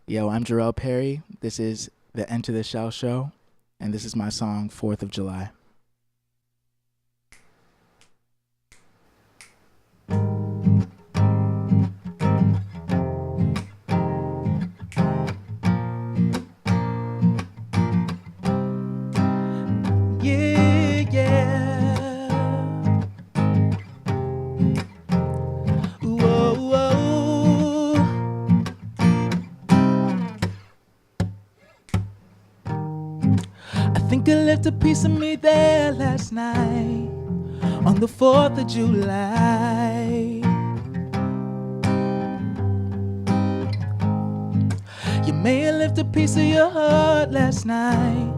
Yo, I'm Jarell Perry. This is the Enter the Shell Show, and this is my song, 4th of July. Yeah, yeah. Whoa, whoa. I think I left a piece of me there last night on the 4th of July. You may have left a piece of your heart last night,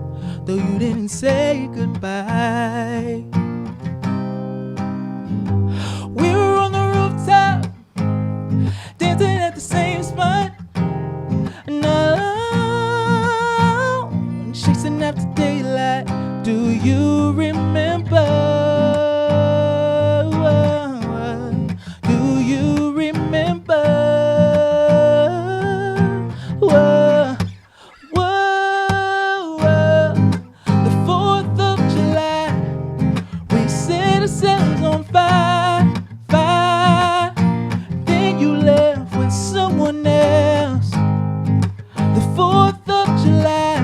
though you didn't say goodbye. We were on the rooftop, dancing at the same spot, and chasing after daylight. Do you remember? Do you remember? Whoa, whoa, whoa. The 4th of July, we set ourselves on fire, fire. Then you left with someone else. The 4th of July,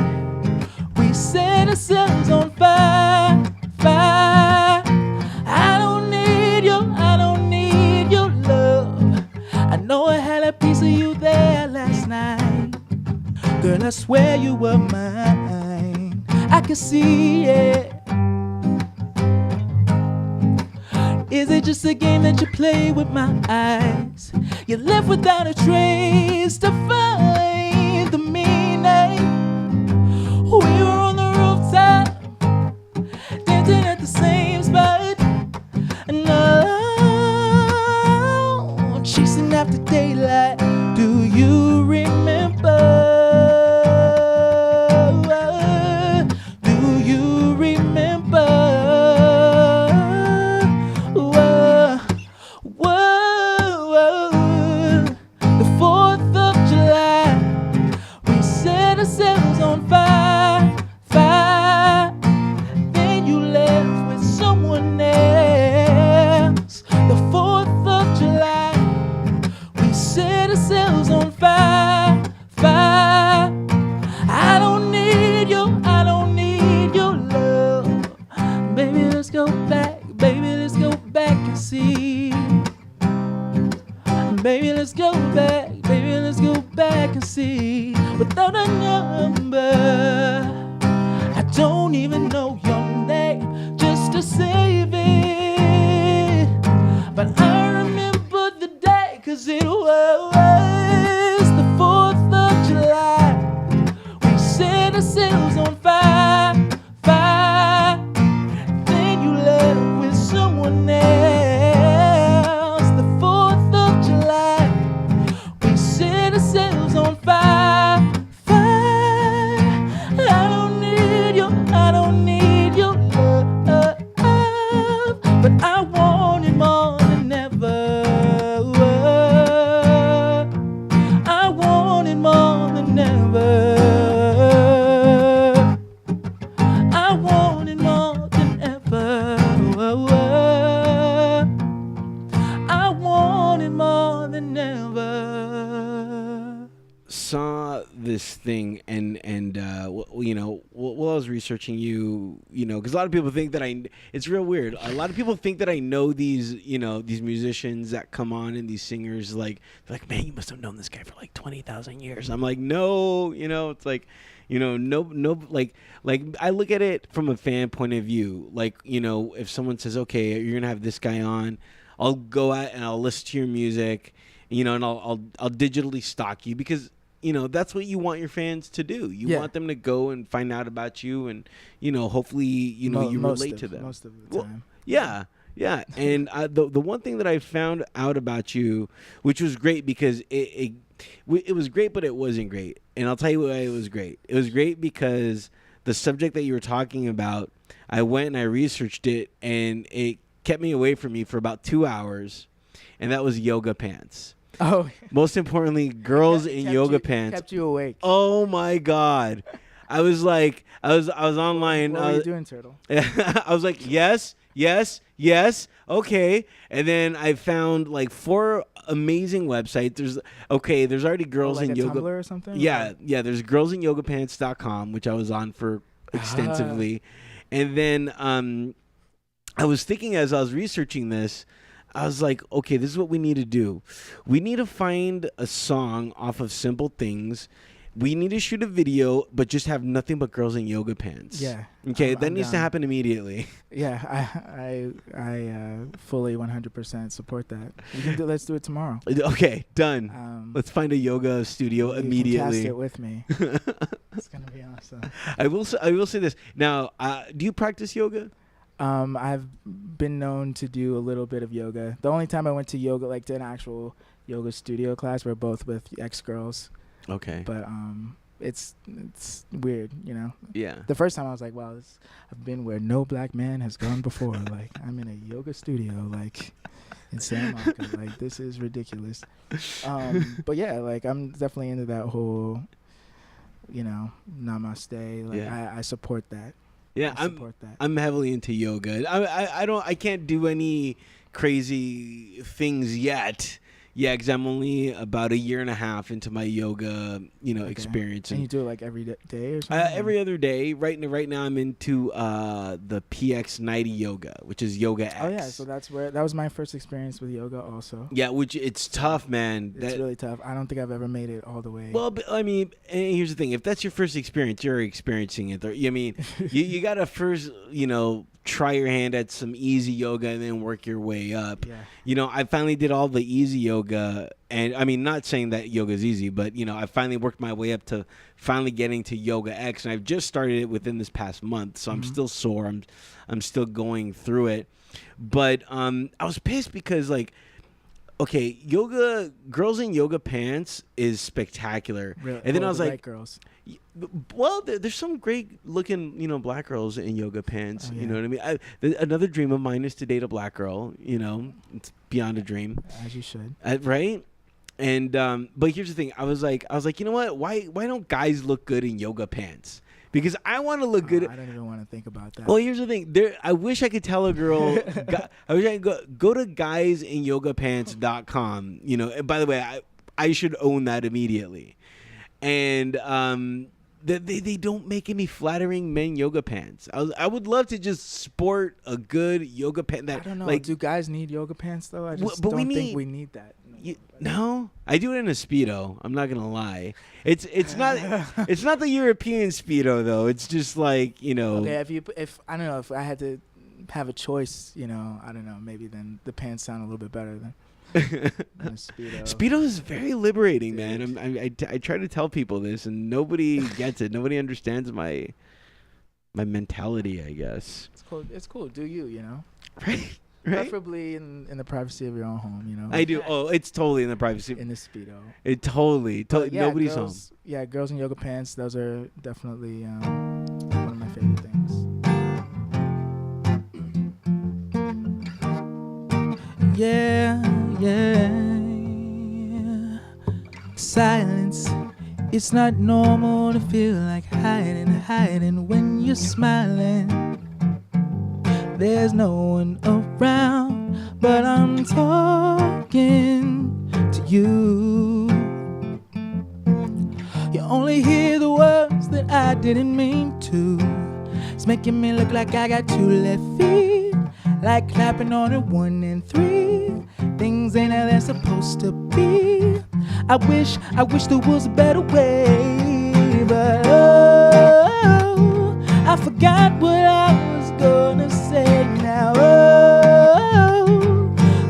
we set ourselves on fire, fire. I don't need your love. I know I had a piece of you there last night. Girl, I swear you were mine. I can see it. Is it just a game that you play with my eyes? You left without a trace to find the meaning. We were on the rooftop, dancing at the same spot, and now chasing after daylight. Do you remember? Do you remember? Whoa, whoa, the 4th of July, we set ourselves on fire, fire. Then you left with someone else. The 4th of July, we set ourselves on fire, fire. I don't need your love. Baby, let's go back, and see. Baby, let's go back, and see. Without a number, I don't even know your name, just to save it. But I remember the day, 'cause it was the 4th of July. We set ourselves on fire, fire. Then you left with someone else. The 4th of July, we set ourselves on fire, fire. I don't need your love, but I want it more than ever. I want it more than ever. I want it more than ever. I want it more than ever. Saw this thing while I was researching because a lot of people think that it's real weird. A lot of people think that I know these musicians that come on and these singers, they're like, man, you must have known this guy for like 20,000 years. I'm like, no, it's like, no, like I look at it from a fan point of view. Like, if someone says, okay, you're going to have this guy on, I'll go out and I'll listen to your music, and I'll digitally stalk you because that's what you want your fans to do. You want them to go and find out about you, and hopefully you relate to them most of the time. Yeah. And the one thing that I found out about you, which was great because it was great, but it wasn't great. And I'll tell you why it was great. It was great because the subject that you were talking about, I went and I researched it, and it kept me away from me for about 2 hours, and that was yoga pants. Oh, Most importantly, girls in yoga kept pants. kept you awake. Oh my God. I was like, I was online. What were you doing, Turtle? I was like, yes, yes, yes, okay. And then I found like 4 amazing websites. There's already girls like in a yoga. Tumblr or something? Yeah, yeah. There's girlsinyogapants.com, which I was on for extensively, and then I was thinking as I was researching this, I was like, okay, this is what we need to do. We need to find a song off of Simple Things. We need to shoot a video, but just have nothing but girls in yoga pants. Yeah. Okay, that I'm needs to down. happen immediately. Yeah, I fully 100% support that. Let's do it tomorrow. Okay, done. Let's find a yoga studio You can immediately. cast it with me. It's gonna be awesome. I will say this. Now, do you practice yoga? I've been known to do a little bit of yoga. The only time I went to yoga, like to an actual yoga studio class, we're both with ex-girls. Okay. But it's weird, you know. Yeah. The first time I was like, wow, I've been where no black man has gone before. Like I'm in a yoga studio, like in Santa Monica. Like this is ridiculous. But yeah, like I'm definitely into that whole, you know, namaste. Like I support that. Yeah, I'm heavily into yoga. I can't do any crazy things yet. Yeah, because I'm only about a year and a half into my yoga, experience. And you do it like every day or something? Every other day. Right now, I'm into the PX90 yoga, which is Yoga X. Oh yeah, so that was my first experience with yoga, also. Yeah, which it's tough, man. It's really tough. I don't think I've ever made it all the way. Well, but, I mean, and here's the thing: if that's your first experience, you're experiencing it. I mean, you gotta first, try your hand at some easy yoga and then work your way up. Yeah. I finally did all the easy yoga, and I mean, not saying that yoga is easy, but I finally worked my way up to finally getting to Yoga X, and I've just started it within this past month, so I'm still sore. I'm still going through it, but I was pissed because okay, yoga girls in yoga pants is spectacular, Really? And then I was like, girls. well, there's some great looking, black girls in yoga pants. Oh, yeah. You know what I mean? Another dream of mine is to date a black girl. It's beyond a dream. As you should. Right? And but here's the thing. I was like, you know what? Why don't guys look good in yoga pants? Because I want to look good. I don't even want to think about that. Well, here's the thing. I wish I could tell a girl. I wish I could go to guysinyogapants.com. And by the way, I should own that immediately. And they don't make any flattering men yoga pants. I would love to just sport a good yoga pant. I don't know. Do guys need yoga pants though? I just don't think we need that. No, I do it in a Speedo. I'm not gonna lie. It's not the European Speedo though. It's just like Okay, if I don't know, if I had to have a choice, I don't know, maybe then the pants sound a little bit better than a Speedo. Speedo is very liberating, man. I try to tell people this, and nobody gets it. Nobody understands my mentality, I guess. It's cool. Do you? Right. Preferably in the privacy of your own home, I do. Oh, it's totally in the privacy. In the Speedo. It totally. Yeah, nobody's home. Yeah, girls in yoga pants. Those are definitely one of my favorite things. Yeah. Silence. It's not normal to feel like hiding when you're smiling. There's no one around, but I'm talking to you. You only hear the words that I didn't mean to. It's making me look like I got 2 left feet, like clapping on a 1 and 3. Things ain't how they're supposed to be. I wish there was a better way, but I forgot what I was gonna say now.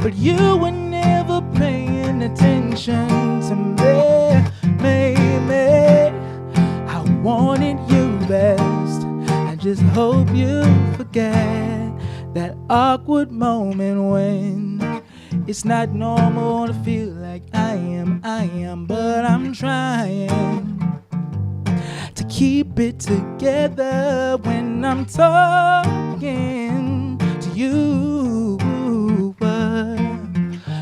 But you were never paying attention to me. I wanted you best. I just hope you forget that awkward moment when it's not normal to feel like I am, but I'm trying to keep it together when I'm talking to you. But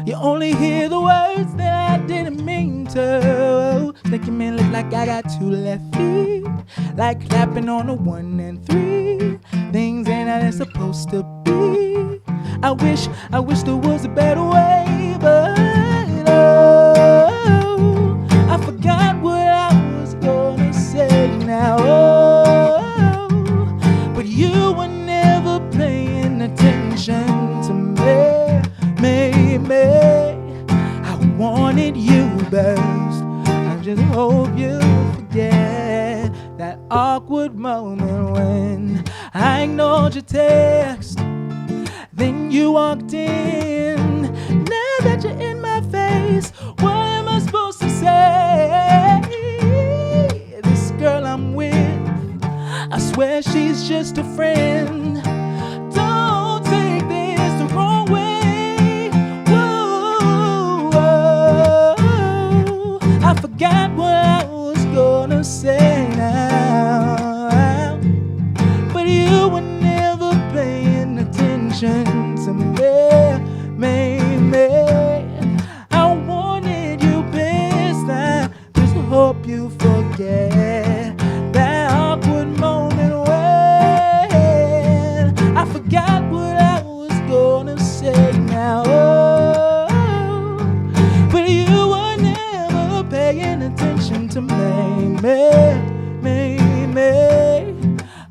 you only hear the words that I didn't mean to. Making me look like I got two left feet, like clapping on a 1 and 3. Things ain't how they're supposed to be. I wish there was a better way, but oh, I forgot what I was gonna say now. Oh, but you were never paying attention to me. I wanted you best. I just hope you forget that awkward moment when I ignored your text. Then you walked in. Now that you're in my face, what am I supposed to say? This girl I'm with, I swear she's just a friend. Don't take this the wrong way. Whoa, whoa. I forgot what I was gonna say now, but you were never paying attention to me. I wanted you best. I just hope you forget that awkward moment when I forgot what I was gonna say now. Oh, but you were never paying attention to me.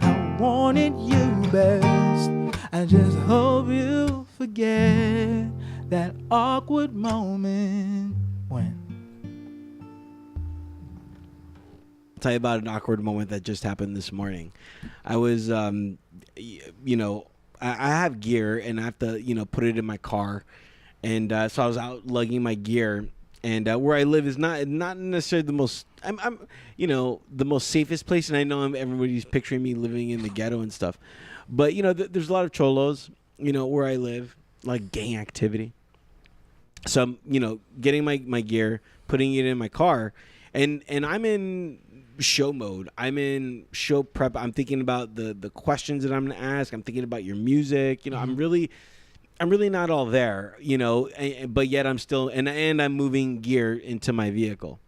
I wanted you best. I just hope you forget that awkward moment when. I'll tell you about an awkward moment that just happened this morning. I was, you know, I have gear and I have to, you know, put it in my car. And so I was out lugging my gear. And where I live is not necessarily the most, I'm you know, the most safest place. And I know everybody's picturing me living in the ghetto and stuff. But, you know, there's a lot of cholos, you know, where I live, like gang activity. So I'm, you know, getting my gear, putting it in my car, and I'm in show mode. I'm in show prep. I'm thinking about the questions that I'm going to ask. I'm thinking about your music. You know, I'm really not all there, you know, but yet I'm still, and I'm moving gear into my vehicle.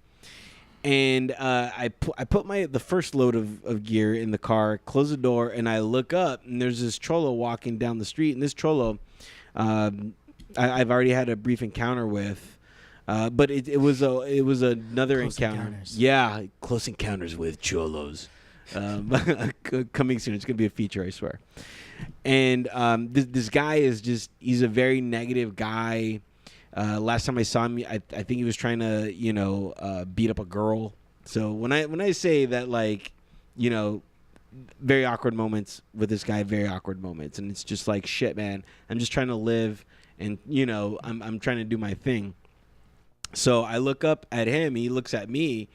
And I put the first load of gear in the car, close the door, and I look up, and there's this cholo walking down the street. And this cholo, I've already had a brief encounter with, but it was another Close encounter. encounters. Yeah, close encounters with cholos. Coming soon. It's gonna be a feature, I swear. And this guy he's a very negative guy. Last time I saw him, I think he was trying to, you know, beat up a girl. So when I say that, like, you know, very awkward moments with this guy, very awkward moments, and it's just like, shit, man. I'm just trying to live, and you know, I'm trying to do my thing. So I look up at him, he looks at me,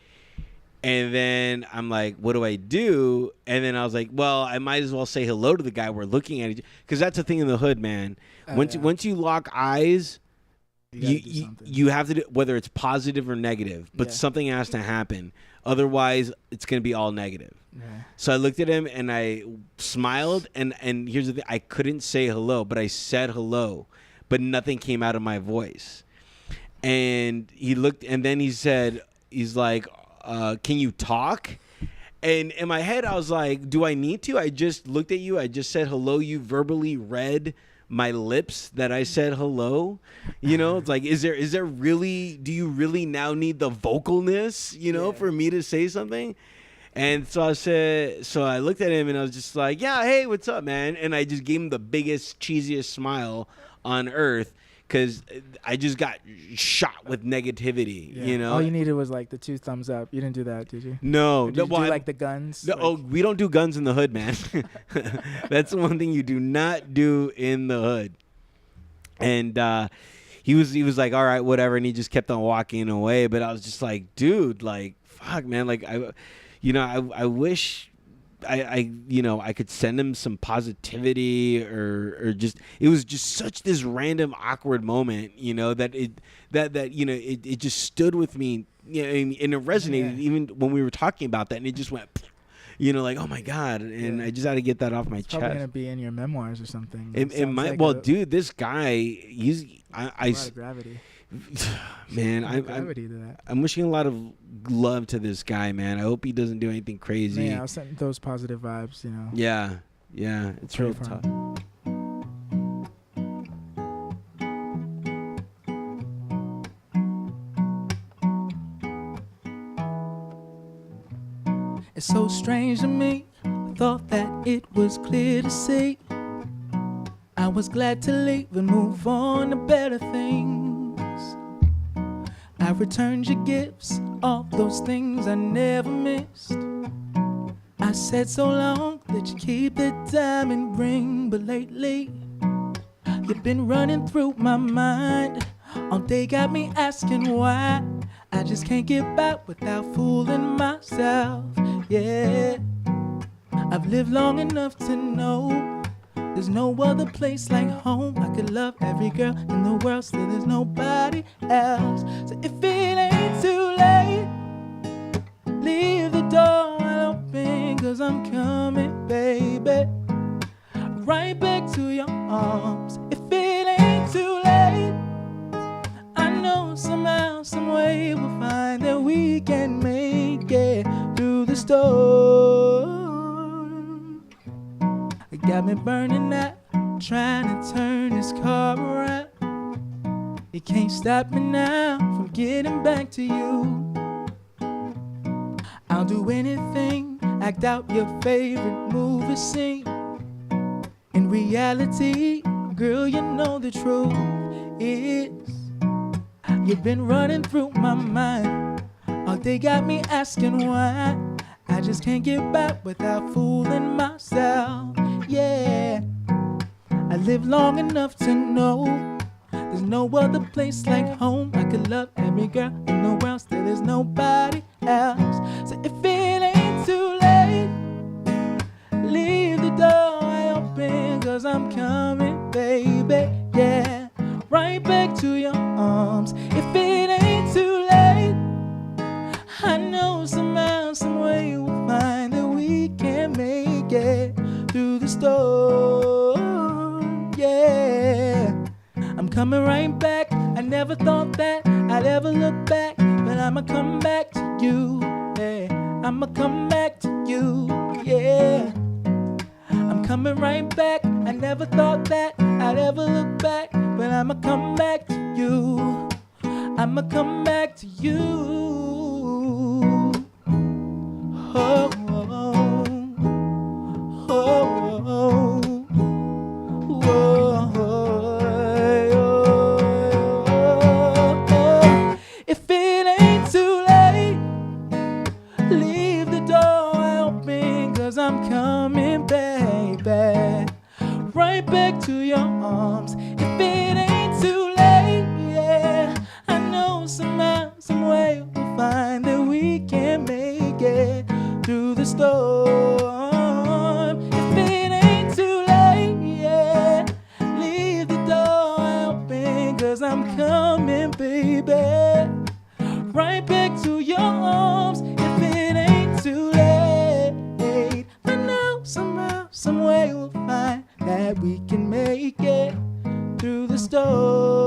and then I'm like, what do I do? And then I was like, well, I might as well say hello to the guy we're looking at, because that's the thing in the hood, man. Once you lock eyes, you have to do, whether it's positive or negative, but something has to happen. Otherwise, it's going to be all negative. Yeah. So I looked at him and I smiled, and here's the thing. I couldn't say hello, but I said hello, but nothing came out of my voice. And he looked, and then he said, he's like, can you talk? And in my head, I was like, do I need to? I just looked at you. I just said hello. You verbally read my lips that I said hello. You know, it's like, is there really, do you really now need the vocalness, you know, for me to say something? And so I looked at him and I was just like, yeah, hey, what's up, man? And I just gave him the biggest, cheesiest smile on earth, because I just got shot with negativity, you know? All you needed was like the 2 thumbs up. You didn't do that, did you? No. Did you do like the guns? No, we don't do guns in the hood, man. That's the one thing you do not do in the hood. And he was like, all right, whatever. And he just kept on walking away. But I was just like, dude, like, fuck, man. Like, I wish I could send him some positivity or just, it was just such this random awkward moment, you know, that it just stood with me, you know, and it resonated even when we were talking about that, and it just went, you know, like, oh my God. And I just had to get that off my chest. Probably gonna be in your memoirs or something. It might, like, dude, this guy, a lot of gravity. Man, gravity to that. I'm wishing a lot of love to this guy, man. I hope he doesn't do anything crazy. Yeah, I'll send those positive vibes, you know. Yeah, it's Pray real for tough. him. It's so strange to me. I thought that it was clear to see. I was glad to leave and move on to better things. I returned your gifts, all those things I never missed. I said so long that you keep the diamond ring, but lately you've been running through my mind. All day got me asking why. I just can't get back without fooling myself. Yeah, I've lived long enough to know there's no other place like home. I could love every girl in the world, still there's nobody else. So if it ain't too late, leave the door wide open, 'cause I'm coming, baby, right back to your arms. If it ain't too late, I know somehow, some way we'll find that we can make it through the storm. It got me burning out, trying to turn this car around. You can't stop me now from getting back to you. I'll do anything, act out your favorite movie scene. In reality, girl, you know the truth is you've been running through my mind. All day got me asking why. I just can't get back without fooling myself. Yeah, I live long enough to know there's no other place like home. I could love every girl in the world, still there's nobody else. So if it ain't too late, leave the door wide open, 'cause I'm coming, baby. Yeah, right back to your arms. If it ain't too late, I know somehow, some way we'll find that we can make it through the storm. Yeah, I'm coming right back. I never thought that I'd ever look back, but I'ma come back to you. Yeah, I'ma come back to you. Yeah, I'm coming right back. I never thought that I'd ever look back, but I'ma come back to you. I'ma come back to you. Oh, oh, oh, oh, oh. If it ain't too late, leave the door open, 'cause I'm coming, baby, right back to your arms. If it ain't too late, yeah, I know somehow, some way we'll find that we can make it through the storm. If it ain't too late, yeah, leave the door open, 'cause I'm coming, baby, right back to your arms. If it ain't too late, I know somehow, some way we'll find that we can make it through the storm.